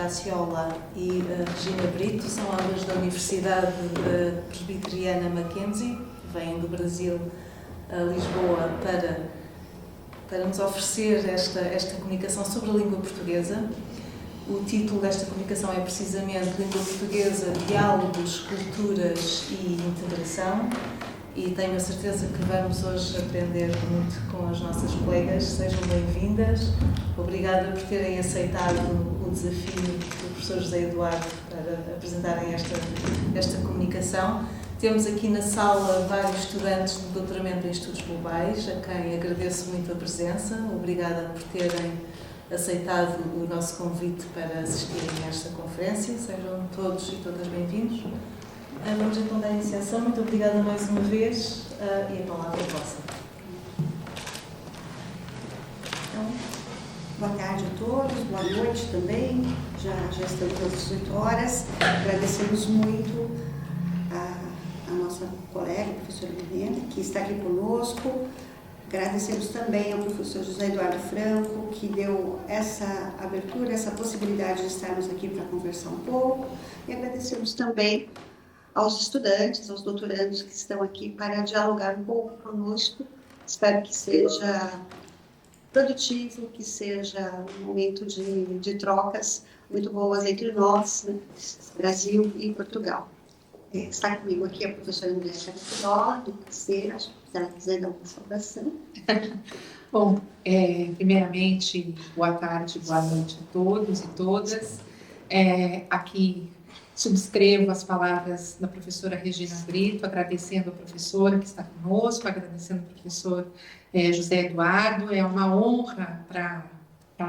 Graciola e Regina Brito, são ambas da Universidade Presbiteriana Mackenzie, vêm do Brasil a Lisboa para nos oferecer esta comunicação sobre a língua portuguesa. O título desta comunicação é precisamente Língua Portuguesa, Diálogos, Culturas e Integração, e tenho a certeza que vamos hoje aprender muito com as nossas colegas. Sejam bem-vindas. Obrigada por terem aceitado o desafio do professor José Eduardo para apresentarem esta comunicação. Temos aqui na sala vários estudantes de doutoramento em estudos globais, a quem agradeço muito a presença. Obrigada por terem aceitado o nosso convite para assistirem a esta conferência. Sejam todos e todas bem-vindos. Vamos então dar iniciação. Muito obrigada mais uma vez e a palavra é vossa. Então, boa tarde a todos, boa noite também. Já estamos às 18 horas. Agradecemos muito a nossa colega, a professora Helena, que está aqui conosco. Agradecemos também ao professor José Eduardo Franco, que deu essa abertura, essa possibilidade de estarmos aqui para conversar um pouco. E agradecemos também aos estudantes, aos doutorandos que estão aqui para dialogar um pouco conosco. Espero que seja produtivo, que seja um momento de trocas muito boas entre nós, né? Brasil e Portugal. Está comigo aqui a professora Andréa Carapirola, do terceiro, se ela quiser dar uma saudação. Bom, primeiramente, boa tarde, boa noite a todos e todas. Aqui subscrevo as palavras da professora Regina Brito, agradecendo a professora que está conosco, agradecendo ao professor José Eduardo. É uma honra para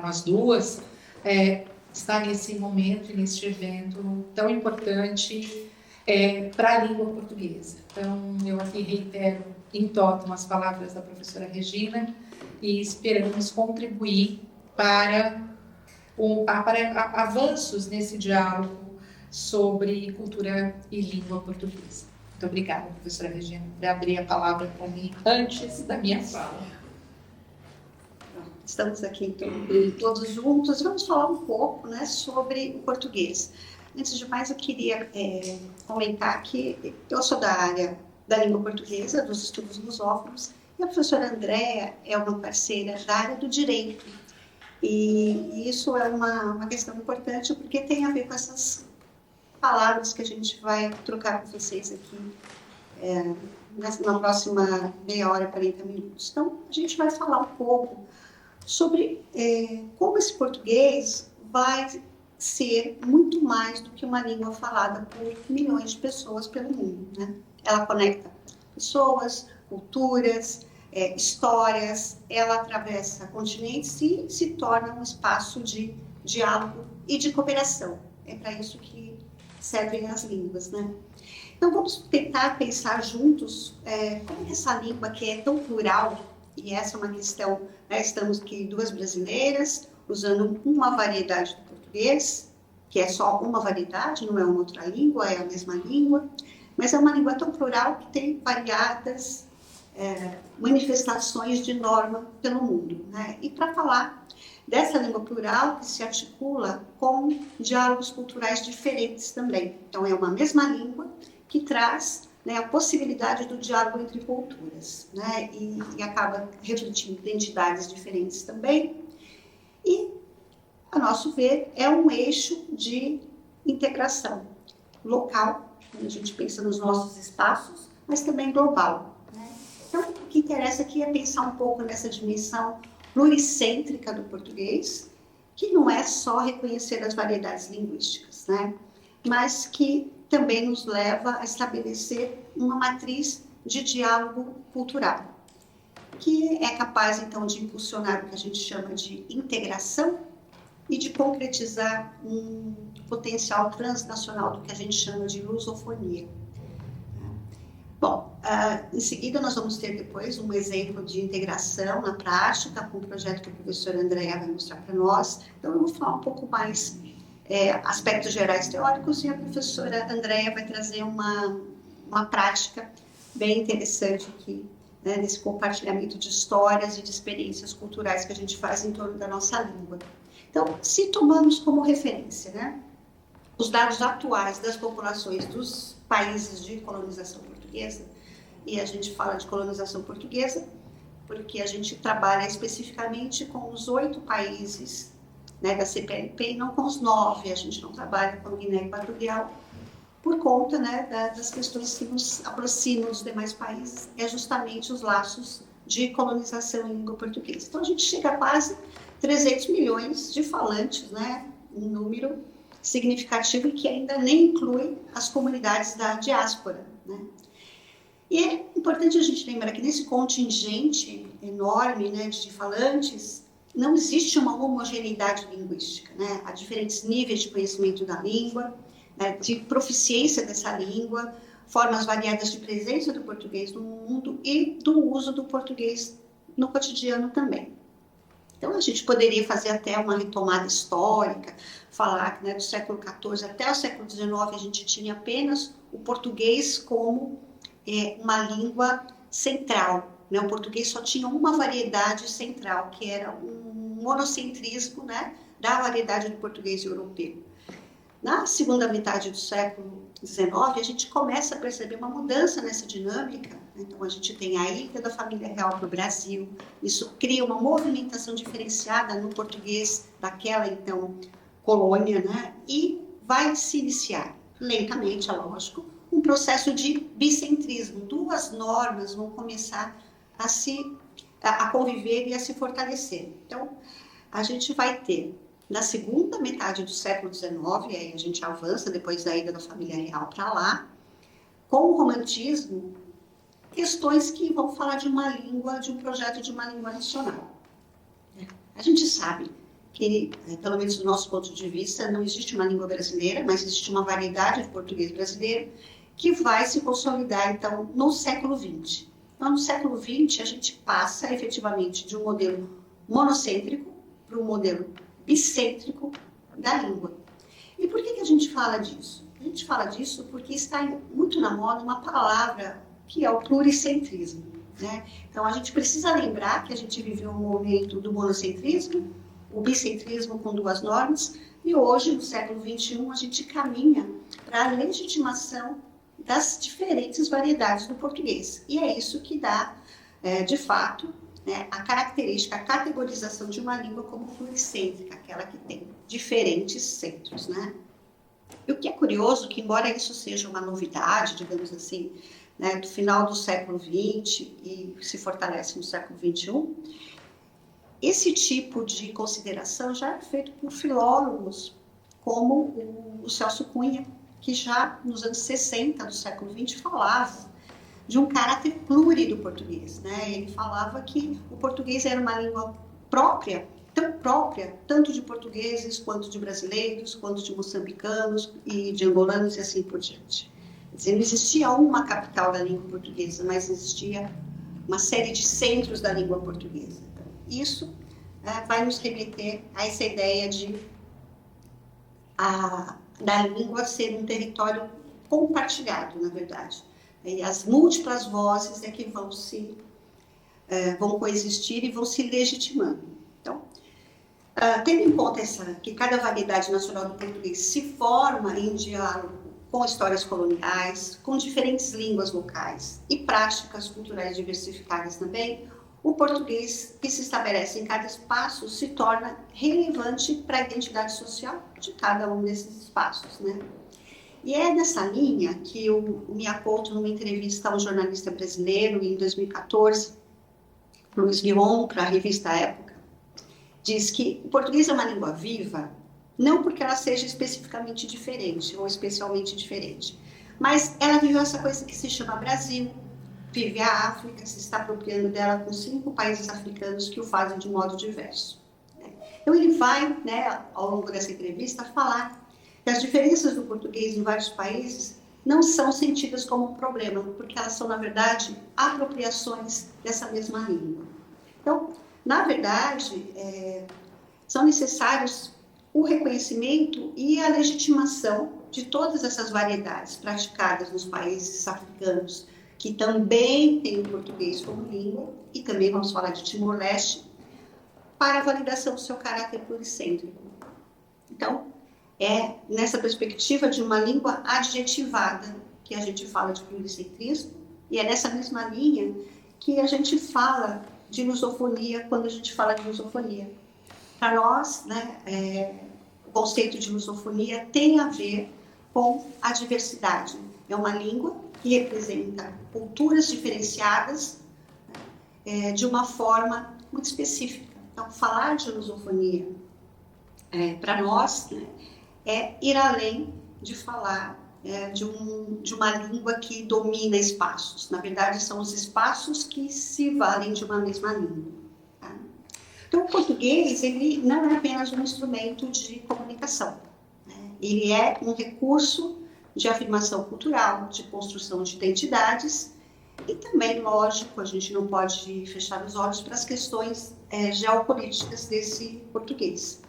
nós duas estar nesse momento, neste evento tão importante para a língua portuguesa. Então, eu aqui reitero em totem as palavras da professora Regina e esperamos contribuir para avanços nesse diálogo sobre cultura e língua portuguesa. Muito obrigada, professora Regina, por abrir a palavra para mim antes da minha fala. Estamos aqui então, todos juntos. Vamos falar um pouco, né, sobre o português. Antes de mais, eu queria comentar que eu sou da área da língua portuguesa, dos estudos lusófonos, e a professora Andréa é uma parceira da área do direito. E isso é uma questão importante, porque tem a ver com essas palavras que a gente vai trocar com vocês aqui na próxima meia hora, 40 minutos. Então, a gente vai falar um pouco sobre como esse português vai ser muito mais do que uma língua falada por milhões de pessoas pelo mundo, né? Ela conecta pessoas, culturas, histórias, ela atravessa continentes e se torna um espaço de diálogo e de cooperação. É para isso que servem as línguas, né? Então, vamos tentar pensar juntos como essa língua que é tão plural, e essa é uma questão, né? Estamos aqui duas brasileiras, usando uma variedade do português, que é só uma variedade, não é uma outra língua, é a mesma língua, mas é uma língua tão plural que tem variadas manifestações de norma pelo mundo, né? E para falar dessa língua plural que se articula com diálogos culturais diferentes também. Então, é uma mesma língua que traz, né, a possibilidade do diálogo entre culturas, né? E acaba refletindo identidades diferentes também. E, a nosso ver, é um eixo de integração local, quando a gente pensa nos nossos espaços, mas também global, né? Então, o que interessa aqui é pensar um pouco nessa dimensão pluricêntrica do português, que não é só reconhecer as variedades linguísticas, né? Mas que também nos leva a estabelecer uma matriz de diálogo cultural, que é capaz, então, de impulsionar o que a gente chama de integração e de concretizar um potencial transnacional do que a gente chama de lusofonia. Bom, em seguida nós vamos ter depois um exemplo de integração na prática, com o projeto que a professora Andréa vai mostrar para nós. Então, eu vou falar um pouco mais aspectos gerais teóricos e a professora Andréa vai trazer uma prática bem interessante aqui, né, nesse compartilhamento de histórias e de experiências culturais que a gente faz em torno da nossa língua. Então, se tomamos como referência, né, os dados atuais das populações dos países de colonização portuguesa, e a gente fala de colonização portuguesa porque a gente trabalha especificamente com os 8 países, né, da CPLP, e não com os 9, a gente não trabalha com Guiné Equatorial, por conta, né, das questões que nos aproximam dos demais países, é justamente os laços de colonização em língua portuguesa. Então, a gente chega a quase 300 milhões de falantes, né, um número significativo e que ainda nem inclui as comunidades da diáspora, né. E é importante a gente lembrar que nesse contingente enorme, né, de falantes, não existe uma homogeneidade linguística, né? Há diferentes níveis de conhecimento da língua, né, de proficiência dessa língua, formas variadas de presença do português no mundo e do uso do português no cotidiano também. Então, a gente poderia fazer até uma retomada histórica, falar que, né, do século XIV até o século XIX a gente tinha apenas o português como uma língua central, né? O português só tinha uma variedade central, que era um monocentrismo, né, da variedade do português europeu. Na segunda metade do século XIX, a gente começa a perceber uma mudança nessa dinâmica. Então, a gente tem a ida da família real para o Brasil, isso cria uma movimentação diferenciada no português daquela, então, colônia, né? E vai se iniciar, lentamente, é lógico, um processo de bicentrismo. 2 normas vão começar a conviver e a se fortalecer. Então, a gente vai ter, na segunda metade do século XIX, e aí a gente avança depois da ida da família real para lá, com o romantismo, questões que vão falar de uma língua, de um projeto de uma língua nacional. A gente sabe que, pelo menos do nosso ponto de vista, não existe uma língua brasileira, mas existe uma variedade de português brasileiro que vai se consolidar, então, no século XX. Então, no século XX, a gente passa, efetivamente, de um modelo monocêntrico para um modelo bicêntrico da língua. E por que a gente fala disso? A gente fala disso porque está muito na moda uma palavra que é o pluricentrismo, né? Então, a gente precisa lembrar que a gente viveu um momento do monocentrismo, o bicentrismo com 2 normas, e hoje, no século XXI, a gente caminha para a legitimação das diferentes variedades do português. E é isso que dá, de fato, né, a característica, a categorização de uma língua como pluricêntrica, aquela que tem diferentes centros, né? E o que é curioso, que embora isso seja uma novidade, digamos assim, né, do final do século XX e se fortalece no século XXI, esse tipo de consideração já é feito por filólogos como o Celso Cunha, que já nos anos 60 do século XX falava de um caráter pluri do português, né? Ele falava que o português era uma língua própria, tanto de portugueses, quanto de brasileiros, quanto de moçambicanos e de angolanos e assim por diante. Quer dizer, não existia uma capital da língua portuguesa, mas existia uma série de centros da língua portuguesa. Então, isso vai nos remeter a essa ideia da língua ser um território compartilhado, na verdade. E as múltiplas vozes é que vão coexistir e vão se legitimando. Então, tendo em conta que cada variedade nacional do português se forma em diálogo com histórias coloniais, com diferentes línguas locais e práticas culturais diversificadas também, o português que se estabelece em cada espaço se torna relevante para a identidade social de cada um desses espaços, né? E é nessa linha que o Miyakoto, numa entrevista a um jornalista brasileiro em 2014, Luiz Guion, para a revista Época, diz que o português é uma língua viva, não porque ela seja especificamente diferente ou especialmente diferente, mas ela viveu essa coisa que se chama Brasil, vive a África, se está apropriando dela com 5 países africanos que o fazem de modo diverso. Então ele vai, né, ao longo dessa entrevista, falar que as diferenças do português em vários países não são sentidas como um problema, porque elas são, na verdade, apropriações dessa mesma língua. Então, na verdade, são necessários o reconhecimento e a legitimação de todas essas variedades praticadas nos países africanos, que também têm o português como língua, e também vamos falar de Timor-Leste, para a validação do seu caráter pluricêntrico. Então, é nessa perspectiva de uma língua adjetivada que a gente fala de pluricentrismo, e é nessa mesma linha que a gente fala de lusofonia quando a gente fala de lusofonia. Para nós, né, o conceito de lusofonia tem a ver com a diversidade. É uma língua que representa culturas diferenciadas de uma forma muito específica. Então, falar de lusofonia, para nós, né, é ir além de falar de uma língua que domina espaços. Na verdade, são os espaços que se valem de uma mesma língua. Tá? Então, o português, ele não é apenas um instrumento de comunicação. Né? Ele é um recurso de afirmação cultural, de construção de identidades e também, lógico, a gente não pode fechar os olhos para as questões geopolíticas desse português.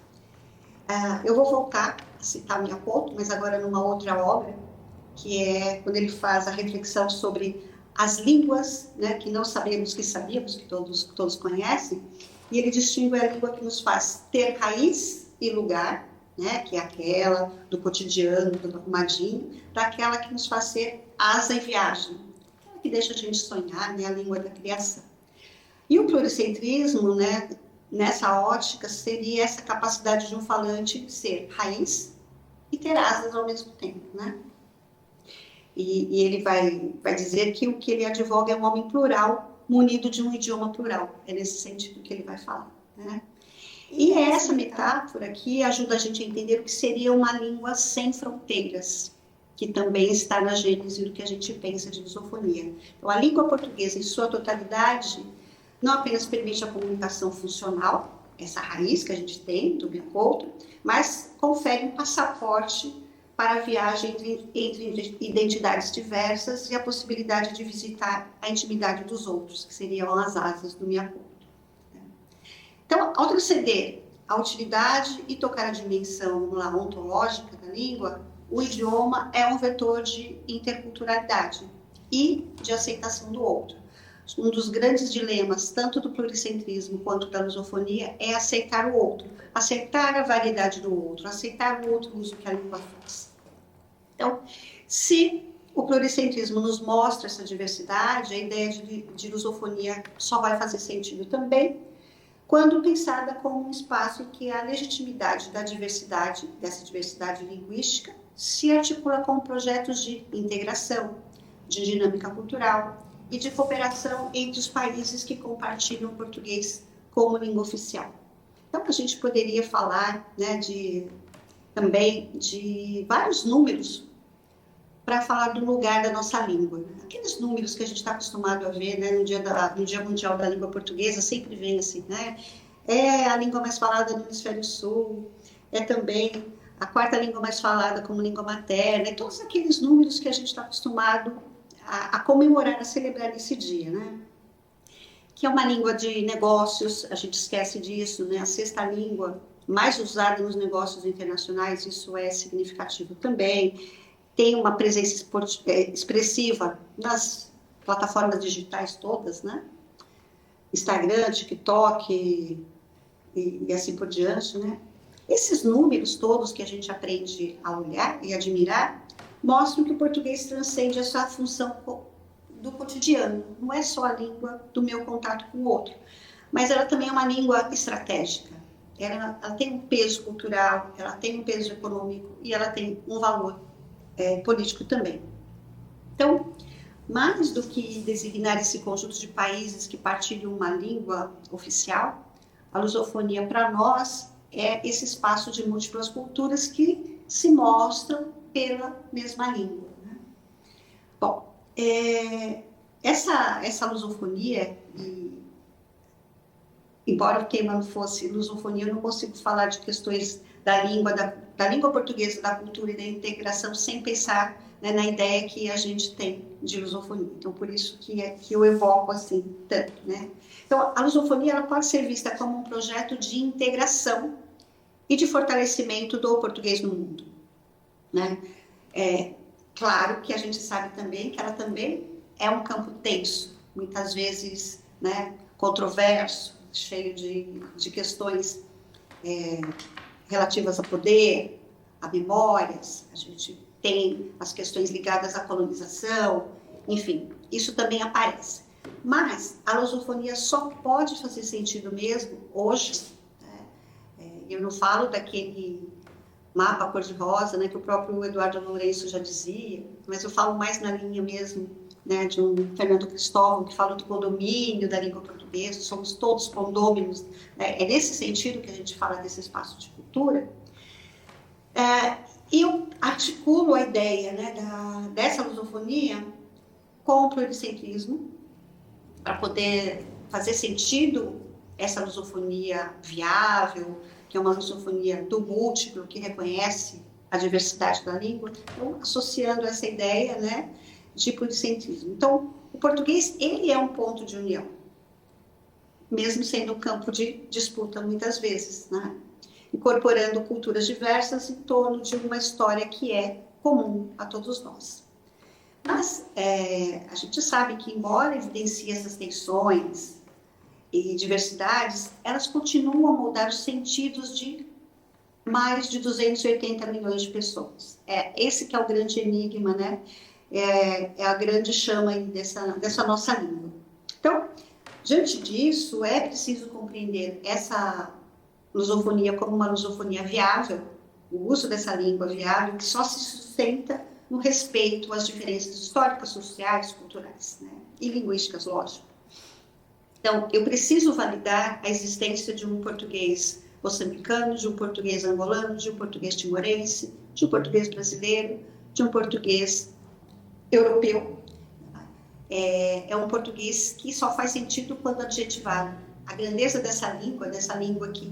Eu vou voltar a citar Miyako, mas agora numa outra obra, que é quando ele faz a reflexão sobre as línguas, né, que não sabemos que sabíamos, que todos conhecem, e ele distingue a língua que nos faz ter raiz e lugar, né, que é aquela do cotidiano, do arrumadinho, daquela que nos faz ser asa e viagem, aquela que deixa a gente sonhar, né, a língua da criação. E o pluricentrismo, né, nessa ótica, seria essa capacidade de um falante ser raiz e ter asas ao mesmo tempo, né? E ele vai dizer que o que ele advoga é um homem plural, munido de um idioma plural. É nesse sentido que ele vai falar, né? E é essa metáfora que ajuda a gente a entender o que seria uma língua sem fronteiras, que também está na gênese do que a gente pensa de lusofonia. Então, a língua portuguesa, em sua totalidade, não apenas permite a comunicação funcional, essa raiz que a gente tem do biculto, mas confere um passaporte para a viagem entre identidades diversas e a possibilidade de visitar a intimidade dos outros, que seriam as asas do Miyako. Então, ao transcender a utilidade e tocar a dimensão ontológica da língua, o idioma é um vetor de interculturalidade e de aceitação do outro. Um dos grandes dilemas, tanto do pluricentrismo quanto da lusofonia, é aceitar o outro, aceitar a variedade do outro, aceitar o outro uso que a língua faz. Então, se o pluricentrismo nos mostra essa diversidade, a ideia de lusofonia só vai fazer sentido também quando pensada como um espaço em que a legitimidade da diversidade, dessa diversidade linguística, se articula com projetos de integração, de dinâmica cultural e de cooperação entre os países que compartilham o português como língua oficial. Então, a gente poderia falar, né, também de vários números para falar do lugar da nossa língua. Aqueles números que a gente está acostumado a ver, né, no Dia Mundial da Língua Portuguesa, sempre vem assim, né? É a língua mais falada no Hemisfério Sul, é também a quarta língua mais falada como língua materna, e todos aqueles números que a gente está acostumado a comemorar, a celebrar esse dia, né? Que é uma língua de negócios, a gente esquece disso, né? A sexta língua mais usada nos negócios internacionais, isso é significativo também. Tem uma presença expressiva nas plataformas digitais todas, né? Instagram, TikTok e assim por diante, né? Esses números todos que a gente aprende a olhar e admirar mostram que o português transcende essa função do cotidiano. Não é só a língua do meu contato com o outro, mas ela também é uma língua estratégica. Ela tem um peso cultural, ela tem um peso econômico e ela tem um valor político também. Então, mais do que designar esse conjunto de países que partilham uma língua oficial, a lusofonia para nós é esse espaço de múltiplas culturas que se mostram pela mesma língua. Né? Bom, essa lusofonia, embora o tema não fosse lusofonia, eu não consigo falar de questões da língua portuguesa, da cultura e da integração sem pensar, né, na ideia que a gente tem de lusofonia. Então, por isso que eu evoco assim tanto, né? Então, a lusofonia ela pode ser vista como um projeto de integração e de fortalecimento do português no mundo, né? Claro que a gente sabe também que ela também é um campo tenso, muitas vezes, né, controverso, cheio de questões relativas a poder, a memórias, a gente tem as questões ligadas à colonização, enfim, isso também aparece. Mas a lusofonia só pode fazer sentido mesmo hoje, né? Eu não falo daquele mapa cor-de-rosa, né, que o próprio Eduardo Lourenço já dizia, mas eu falo mais na linha mesmo, né, de um Fernando Cristóvão, que fala do condomínio da língua portuguesa, somos todos condôminos, né? É nesse sentido que a gente fala desse espaço de cultura. Eu articulo a ideia, né, dessa lusofonia com o pluricentrismo, para poder fazer sentido essa lusofonia viável, que é uma lusofonia do múltiplo, que reconhece a diversidade da língua, então, associando essa ideia, né, de pluricentrismo. Então, o português, ele é um ponto de união, mesmo sendo um campo de disputa muitas vezes, né, incorporando culturas diversas em torno de uma história que é comum a todos nós. Mas a gente sabe que, embora evidencie essas tensões e diversidades, elas continuam a moldar os sentidos de mais de 280 milhões de pessoas. Esse que é o grande enigma, né? É a grande chama aí dessa nossa língua. Então, diante disso, é preciso compreender essa lusofonia como uma lusofonia viável, o uso dessa língua viável, que só se sustenta no respeito às diferenças históricas, sociais, culturais, né? E linguísticas, lógico. Então, eu preciso validar a existência de um português moçambicano, de um português angolano, de um português timorense, de um português brasileiro, de um português europeu. É um português que só faz sentido quando adjetivado. A grandeza dessa língua que,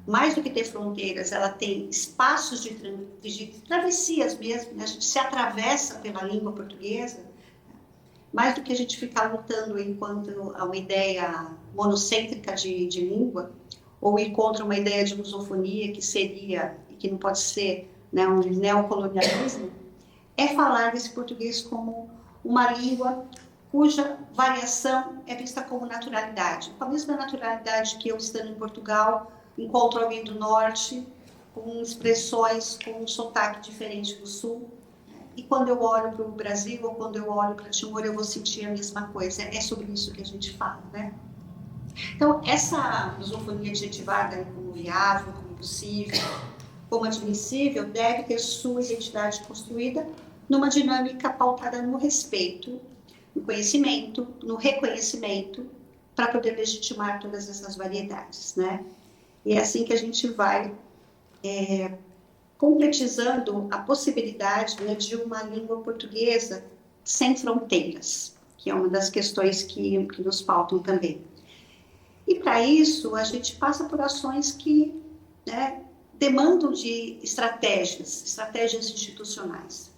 mais do que ter fronteiras, ela tem espaços de travessias mesmo, né? A gente se atravessa pela língua portuguesa, mais do que a gente ficar lutando enquanto a uma ideia monocêntrica de língua, ou ir contra uma ideia de lusofonia que seria, e que não pode ser, né, um neocolonialismo, é falar desse português como uma língua cuja variação é vista como naturalidade. Com a mesma naturalidade que eu, estando em Portugal, encontro alguém do norte com expressões, com um sotaque diferente do sul. E quando eu olho para o Brasil ou quando eu olho para Timor, eu vou sentir a mesma coisa. É sobre isso que a gente fala, né? Então, essa lusofonia adjetivada como viável, como possível, como admissível, deve ter sua identidade construída numa dinâmica pautada no respeito, no conhecimento, no reconhecimento, para poder legitimar todas essas variedades, né? E é assim que a gente vai concretizando a possibilidade, né, de uma língua portuguesa sem fronteiras, que é uma das questões que nos pautam também. E para isso, a gente passa por ações que, né, demandam de estratégias institucionais,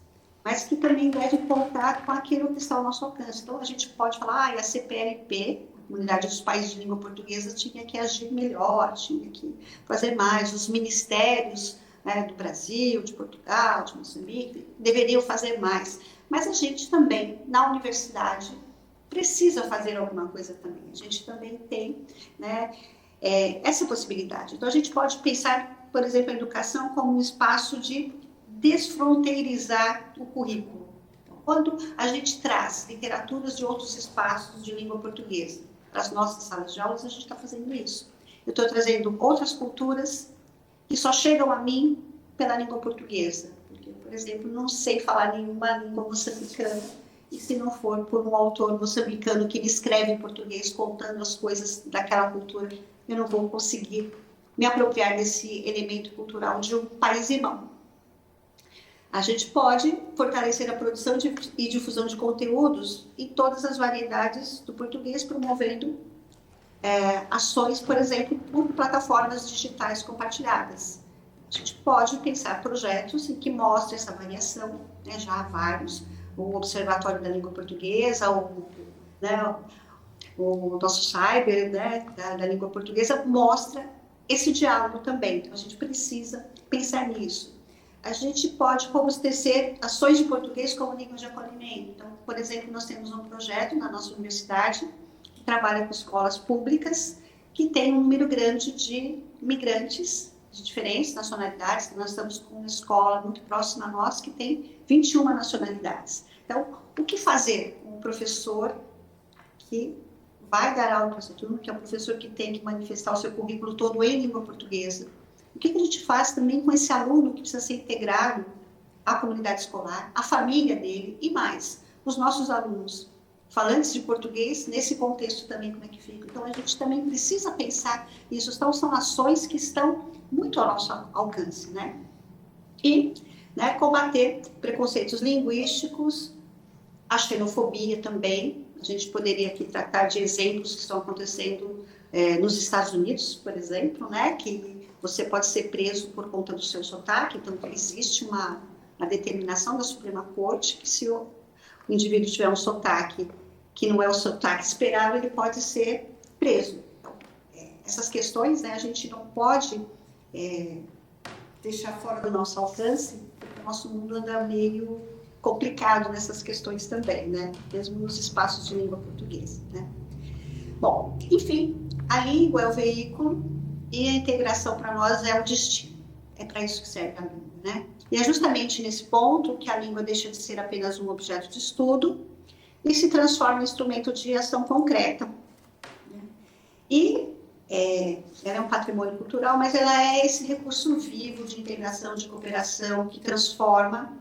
mas que também devem contar com aquilo que está ao nosso alcance. Então, a gente pode falar, a CPLP, a Comunidade dos Países de Língua Portuguesa, tinha que agir melhor, tinha que fazer mais, os ministérios, né, do Brasil, de Portugal, de Moçambique, deveriam fazer mais. Mas a gente também, na universidade, precisa fazer alguma coisa também. A gente também tem, né, essa possibilidade. Então, a gente pode pensar, por exemplo, a educação como um espaço de desfronteirizar o currículo. Então, quando a gente traz literaturas de outros espaços de língua portuguesa para as nossas salas de aulas, a gente está fazendo isso. Eu estou trazendo outras culturas que só chegam a mim pela língua portuguesa. Porque, por exemplo, não sei falar nenhuma língua moçambicana, e se não for por um autor moçambicano que escreve em português contando as coisas daquela cultura, eu não vou conseguir me apropriar desse elemento cultural de um país irmão. A gente pode fortalecer a produção e difusão de conteúdos em todas as variedades do português, promovendo ações, por exemplo, por plataformas digitais compartilhadas. A gente pode pensar projetos em que mostrem essa variação, né, já há vários, o Observatório da Língua Portuguesa, o nosso cyber, né, da língua portuguesa, mostra esse diálogo também. Então, a gente precisa pensar nisso. A gente pode robustecer ações de português como língua de acolhimento. Então, por exemplo, nós temos um projeto na nossa universidade que trabalha com escolas públicas que tem um número grande de imigrantes de diferentes nacionalidades. Nós estamos com uma escola muito próxima a nós que tem 21 nacionalidades. Então, o que fazer com um professor que vai dar aula para essa turma, que é um professor que tem que manifestar o seu currículo todo em língua portuguesa? O que a gente faz também com esse aluno que precisa ser integrado à comunidade escolar, à família dele e mais, os nossos alunos falantes de português, nesse contexto também como é que fica? Então a gente também precisa pensar nisso. Então são ações que estão muito ao nosso alcance, né? E combater preconceitos linguísticos, a xenofobia também. A gente poderia aqui tratar de exemplos que estão acontecendo nos Estados Unidos, por exemplo, né? Que você pode ser preso por conta do seu sotaque. Então existe uma determinação da Suprema Corte que se o indivíduo tiver um sotaque que não é o sotaque esperado, ele pode ser preso. Então, essas questões, né, a gente não pode deixar fora do nosso alcance, porque o nosso mundo anda meio complicado nessas questões também, né, mesmo nos espaços de língua portuguesa, né. Bom, enfim, a língua é o veículo e a integração para nós é o destino. É para isso que serve a língua, né? E é justamente nesse ponto que a língua deixa de ser apenas um objeto de estudo e se transforma em instrumento de ação concreta. Né? E ela é um patrimônio cultural, mas ela é esse recurso vivo de integração, de cooperação, que transforma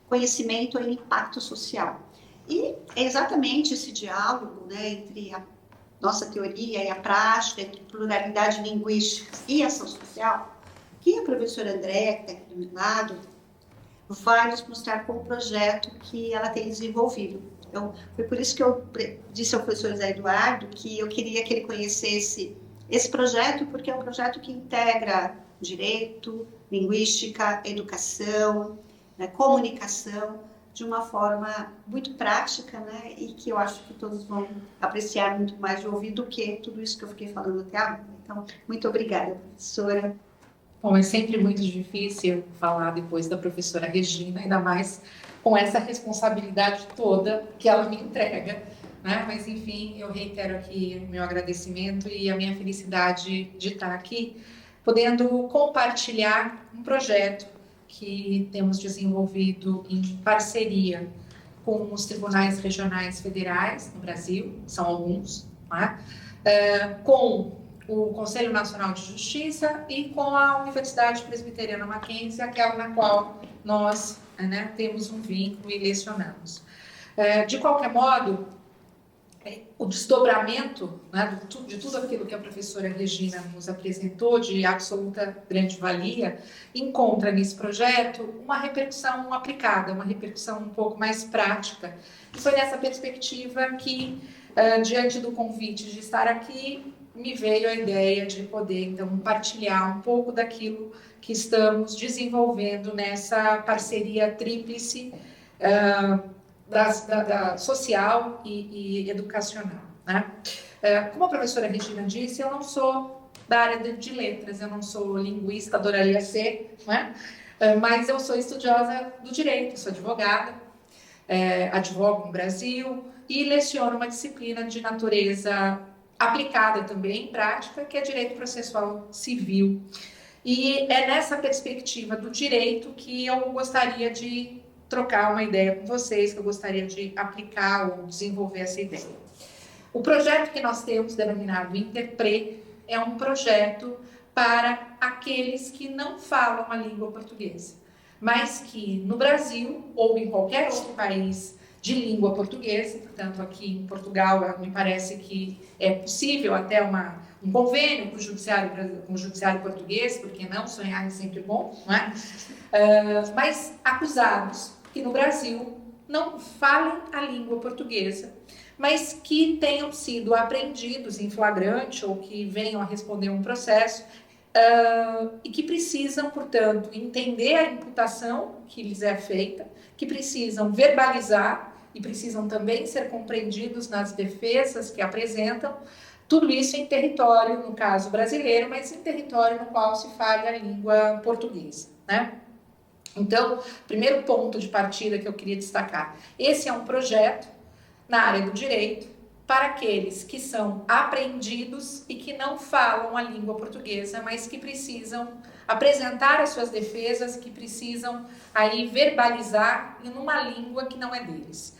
conhecimento em impacto social. E é exatamente esse diálogo, né, entre a nossa teoria e a prática, entre pluralidade linguística e ação social, que a professora Andréa, que está aqui do meu lado, vai nos mostrar com o projeto que ela tem desenvolvido. Então, foi por isso que eu disse ao professor Zé Eduardo que eu queria que ele conhecesse esse projeto, porque é um projeto que integra direito, linguística, educação, né, comunicação, de uma forma muito prática, né, e que eu acho que todos vão apreciar muito mais de ouvir do que tudo isso que eu fiquei falando até agora. Então, muito obrigada, professora. Bom, é sempre muito difícil falar depois da professora Regina, ainda mais com essa responsabilidade toda que ela me entrega, né? Mas, enfim, eu reitero aqui o meu agradecimento e a minha felicidade de estar aqui, podendo compartilhar um projeto que temos desenvolvido em parceria com os tribunais regionais federais no Brasil, são alguns, né? Com o Conselho Nacional de Justiça e com a Universidade Presbiteriana Mackenzie, aquela na qual nós temos um vínculo e lecionamos. De qualquer modo, o desdobramento, né, de tudo aquilo que a professora Regina nos apresentou, de absoluta grande valia, encontra nesse projeto uma repercussão aplicada, uma repercussão um pouco mais prática. E foi nessa perspectiva que, diante do convite de estar aqui, me veio a ideia de poder, então, partilhar um pouco daquilo que estamos desenvolvendo nessa parceria tríplice da social e educacional. Né? Como a professora Regina disse, eu não sou da área de letras, eu não sou linguista, adoraria ser, né? Mas eu sou estudiosa do direito, sou advogada, advogo no Brasil e leciono uma disciplina de natureza aplicada também em prática, que é Direito Processual Civil. E é nessa perspectiva do direito que eu gostaria de trocar uma ideia com vocês, que eu gostaria de aplicar ou desenvolver essa ideia. O projeto que nós temos, denominado Interpre, é um projeto para aqueles que não falam a língua portuguesa, mas que no Brasil ou em qualquer outro país de língua portuguesa, portanto aqui em Portugal me parece que é possível até um convênio com o judiciário português, porque não sonhar é sempre bom, não é? Mas acusados que no Brasil não falem a língua portuguesa, mas que tenham sido apreendidos em flagrante ou que venham a responder um processo e que precisam, portanto, entender a imputação que lhes é feita, que precisam verbalizar e precisam também ser compreendidos nas defesas que apresentam, tudo isso em território, no caso brasileiro, mas em território no qual se fala a língua portuguesa, né? Então, primeiro ponto de partida que eu queria destacar, esse é um projeto na área do direito, para aqueles que são apreendidos e que não falam a língua portuguesa, mas que precisam apresentar as suas defesas, que precisam aí verbalizar em uma língua que não é deles.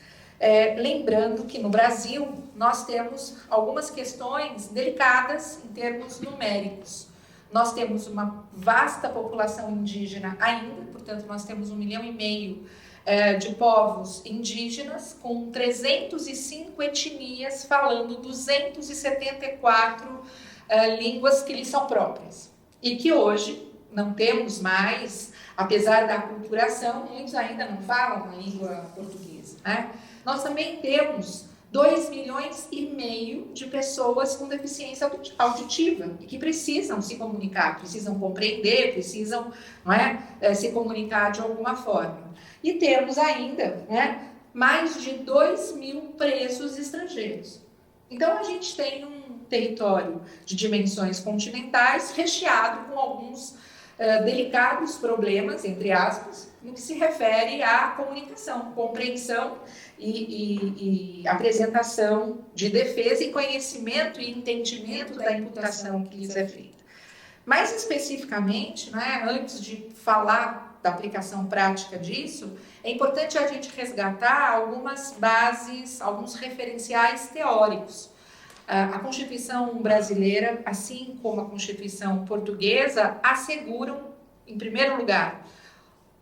Lembrando que no Brasil nós temos algumas questões delicadas em termos numéricos. Nós temos uma vasta população indígena ainda, portanto nós temos 1,5 milhão de povos indígenas, com 305 etnias, falando 274 línguas que lhes são próprias. E que hoje não temos mais, apesar da aculturação, muitos ainda não falam a língua portuguesa, né? Nós também temos 2,5 milhões de pessoas com deficiência auditiva e que precisam se comunicar, precisam compreender, precisam, não é, se comunicar de alguma forma. E temos ainda, né, mais de 2.000 presos estrangeiros. Então, a gente tem um território de dimensões continentais recheado com alguns delicados problemas, entre aspas, no que se refere à comunicação, compreensão e apresentação de defesa e conhecimento e entendimento da imputação que lhes é feita. Mais especificamente, né, antes de falar da aplicação prática disso, é importante a gente resgatar algumas bases, alguns referenciais teóricos. A Constituição brasileira, assim como a Constituição portuguesa, asseguram, em primeiro lugar,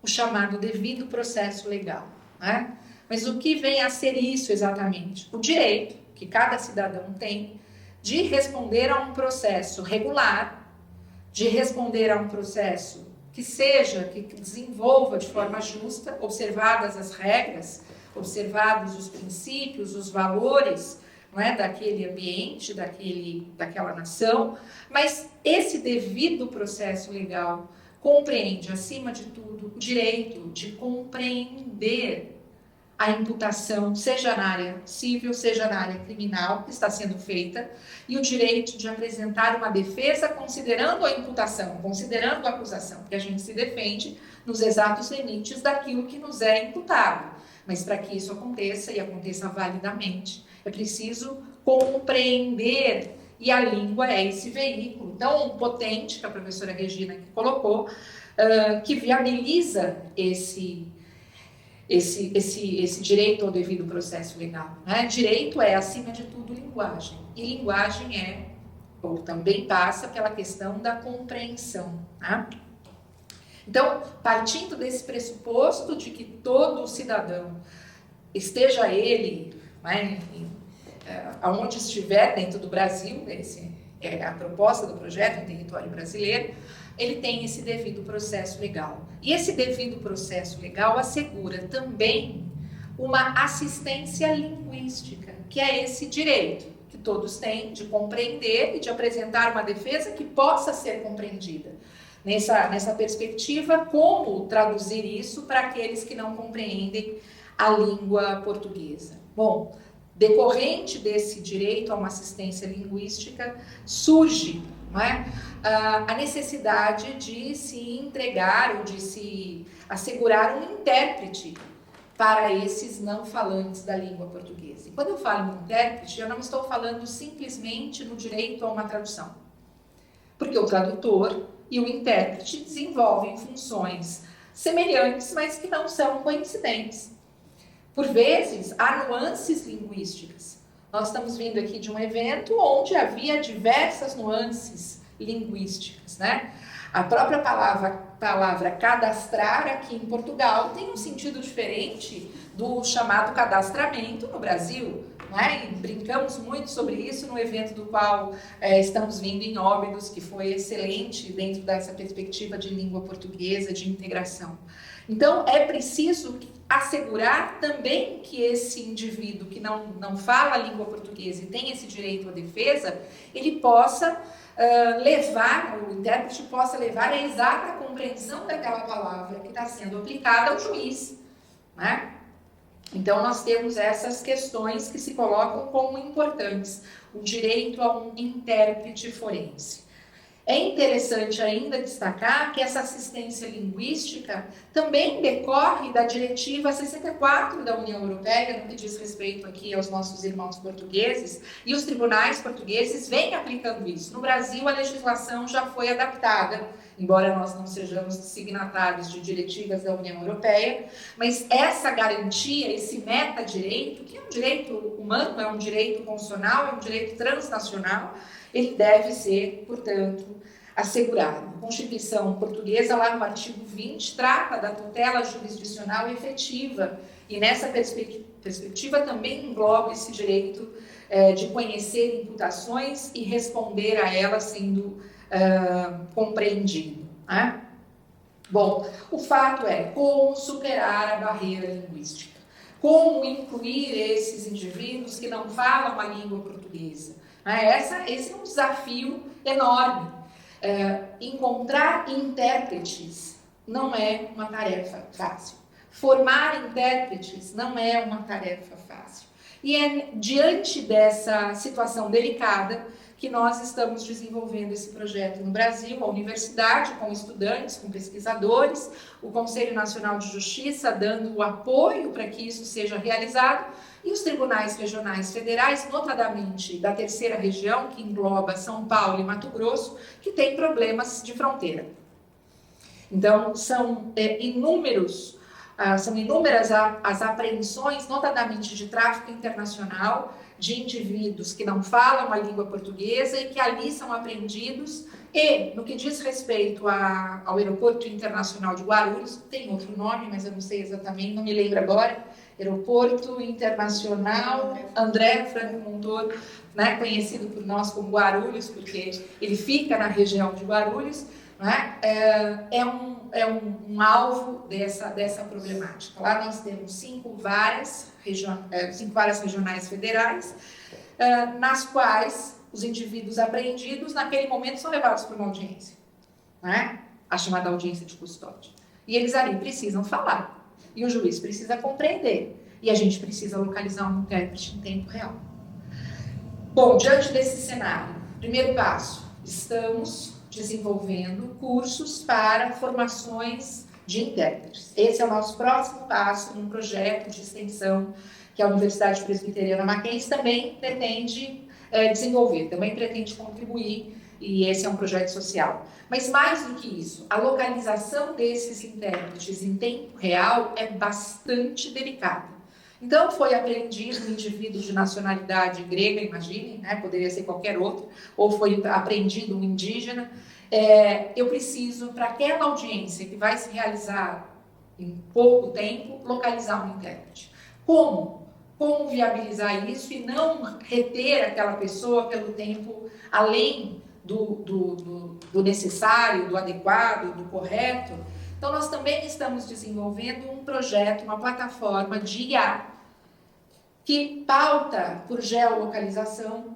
o chamado devido processo legal, né? Mas o que vem a ser isso exatamente? O direito que cada cidadão tem de responder a um processo regular, de responder a um processo que desenvolva de forma justa, observadas as regras, observados os princípios, os valores, não é, daquele ambiente, daquela nação, mas esse devido processo legal compreende, acima de tudo, o direito de compreender a imputação, seja na área civil, seja na área criminal, que está sendo feita, e o direito de apresentar uma defesa considerando a imputação, considerando a acusação, porque a gente se defende nos exatos limites daquilo que nos é imputado. Mas para que isso aconteça, e aconteça validamente, é preciso compreender, e a língua é esse veículo tão potente que a professora Regina aqui colocou, que viabiliza esse direito ao devido processo legal, né? Direito é, acima de tudo, linguagem. E linguagem ou também passa pela questão da compreensão, né? Então, partindo desse pressuposto de que todo cidadão, esteja ele, né, aonde estiver dentro do Brasil, essa é a proposta do projeto em território brasileiro, ele tem esse devido processo legal. E esse devido processo legal assegura também uma assistência linguística, que é esse direito que todos têm de compreender e de apresentar uma defesa que possa ser compreendida. Nessa perspectiva, como traduzir isso para aqueles que não compreendem a língua portuguesa? Bom, decorrente desse direito a uma assistência linguística, surge, não é, a necessidade de se entregar ou de se assegurar um intérprete para esses não falantes da língua portuguesa. E quando eu falo em intérprete, eu não estou falando simplesmente no direito a uma tradução, porque o tradutor e o intérprete desenvolvem funções semelhantes, mas que não são coincidentes. Por vezes, há nuances linguísticas. Nós estamos vindo aqui de um evento onde havia diversas nuances linguísticas, né? A própria palavra cadastrar aqui em Portugal tem um sentido diferente do chamado cadastramento no Brasil, né? E brincamos muito sobre isso no evento do qual estamos vindo em Óbidos, que foi excelente dentro dessa perspectiva de língua portuguesa, de integração. Então, é preciso assegurar também que esse indivíduo que não fala a língua portuguesa e tem esse direito à defesa, ele possa o intérprete possa levar a exata compreensão daquela palavra que está sendo aplicada ao juiz, né? Então, nós temos essas questões que se colocam como importantes. O direito a um intérprete forense. É interessante ainda destacar que essa assistência linguística também decorre da Diretiva 64 da União Europeia, no que diz respeito aqui aos nossos irmãos portugueses, e os tribunais portugueses vêm aplicando isso. No Brasil, a legislação já foi adaptada, embora nós não sejamos signatários de diretivas da União Europeia, mas essa garantia, esse metadireito, que é um direito humano, é um direito constitucional, é um direito transnacional, ele deve ser, portanto, assegurado. A Constituição portuguesa, lá no artigo 20, trata da tutela jurisdicional efetiva, e nessa perspectiva também engloba esse direito de conhecer imputações e responder a elas sendo compreendido. Né? Bom, o fato é como superar a barreira linguística, como incluir esses indivíduos que não falam a língua portuguesa. Esse é um desafio enorme. Encontrar intérpretes não é uma tarefa fácil. Formar intérpretes não é uma tarefa fácil. E é diante dessa situação delicada que nós estamos desenvolvendo esse projeto no Brasil, a universidade, com estudantes, com pesquisadores, o Conselho Nacional de Justiça dando o apoio para que isso seja realizado, e os tribunais regionais federais, notadamente da terceira região, que engloba São Paulo e Mato Grosso, que tem problemas de fronteira. Então, são inúmeras as apreensões, notadamente de tráfico internacional, de indivíduos que não falam a língua portuguesa e que ali são apreendidos. E, no que diz respeito ao Aeroporto Internacional de Guarulhos, tem outro nome, mas eu não sei exatamente, não me lembro agora, Aeroporto Internacional André Franco Montoro, né, conhecido por nós como Guarulhos, porque ele fica na região de Guarulhos, né, é um alvo dessa problemática. Lá nós temos 5 varas regionais federais, nas quais os indivíduos apreendidos, naquele momento, são levados para uma audiência, né, a chamada audiência de custódia. E eles ali precisam falar. E o juiz precisa compreender. E a gente precisa localizar um intérprete em tempo real. Bom, diante desse cenário, primeiro passo, estamos desenvolvendo cursos para formações de intérpretes. Esse é o nosso próximo passo num projeto de extensão que a Universidade Presbiteriana Mackenzie também pretende desenvolver, também pretende contribuir, e esse é um projeto social. Mas mais do que isso, a localização desses intérpretes em tempo real é bastante delicada. Então, foi apreendido um indivíduo de nacionalidade grega, imaginem, né? Poderia ser qualquer outro, ou foi apreendido um indígena. Eu preciso, para aquela audiência que vai se realizar em pouco tempo, localizar um intérprete. Como? Como viabilizar isso e não reter aquela pessoa pelo tempo além do necessário, do adequado, do correto? Então, nós também estamos desenvolvendo um projeto, uma plataforma de IA que pauta por geolocalização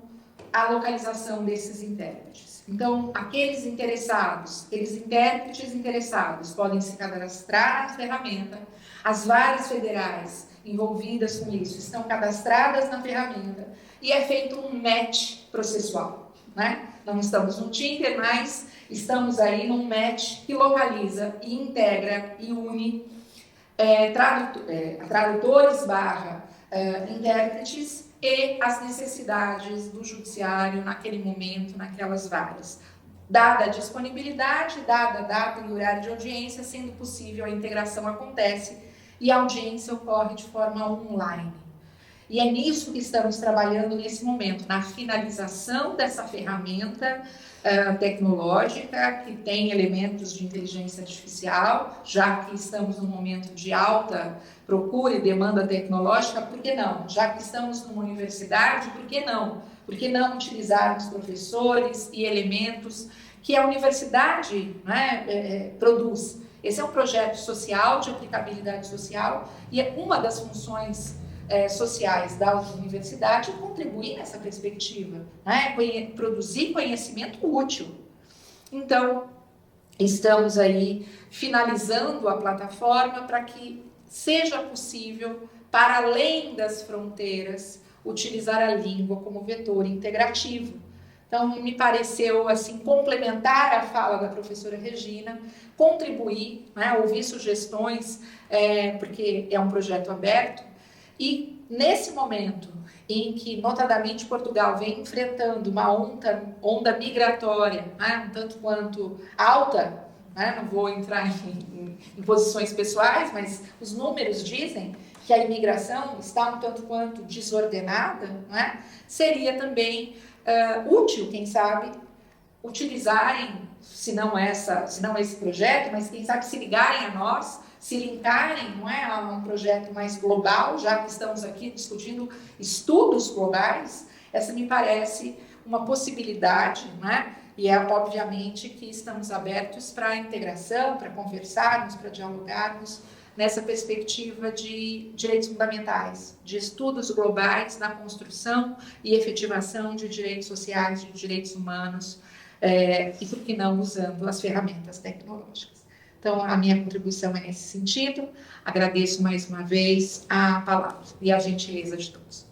a localização desses intérpretes. Então, aqueles intérpretes interessados podem se cadastrar na ferramenta, as varas federais envolvidas com isso estão cadastradas na ferramenta e é feito um match processual, né? Não estamos no Tinder, mas estamos aí num match que localiza e integra e une tradutores / intérpretes e as necessidades do judiciário naquele momento, naquelas varas. Dada a disponibilidade, dada a data e horário de audiência, sendo possível, a integração acontece e a audiência ocorre de forma online. E é nisso que estamos trabalhando nesse momento, na finalização dessa ferramenta tecnológica que tem elementos de inteligência artificial, já que estamos num momento de alta procura e demanda tecnológica, por que não? Já que estamos numa universidade, por que não? Por que não utilizarmos professores e elementos que a universidade, né, produz? Esse é um projeto social, de aplicabilidade social, e é uma das funções sociais da universidade contribuir nessa perspectiva, né? Produzir conhecimento útil. Então, estamos aí finalizando a plataforma para que seja possível, para além das fronteiras, utilizar a língua como vetor integrativo. Então, me pareceu assim complementar a fala da professora Regina, contribuir, né, ouvir sugestões, porque é um projeto aberto. E nesse momento em que, notadamente, Portugal vem enfrentando uma onda migratória, né, um tanto quanto alta, né, não vou entrar em posições pessoais, mas os números dizem que a imigração está um tanto quanto desordenada, né, seria também útil, quem sabe, utilizarem, se não esse projeto, mas quem sabe se ligarem a nós, se linkarem, não é, a um projeto mais global, já que estamos aqui discutindo estudos globais. Essa me parece uma possibilidade, não é? E é obviamente que estamos abertos para a integração, para conversarmos, para dialogarmos nessa perspectiva de direitos fundamentais, de estudos globais na construção e efetivação de direitos sociais, de direitos humanos, e por que não usando as ferramentas tecnológicas. Então, a minha contribuição é nesse sentido. Agradeço mais uma vez a palavra e a gentileza de todos.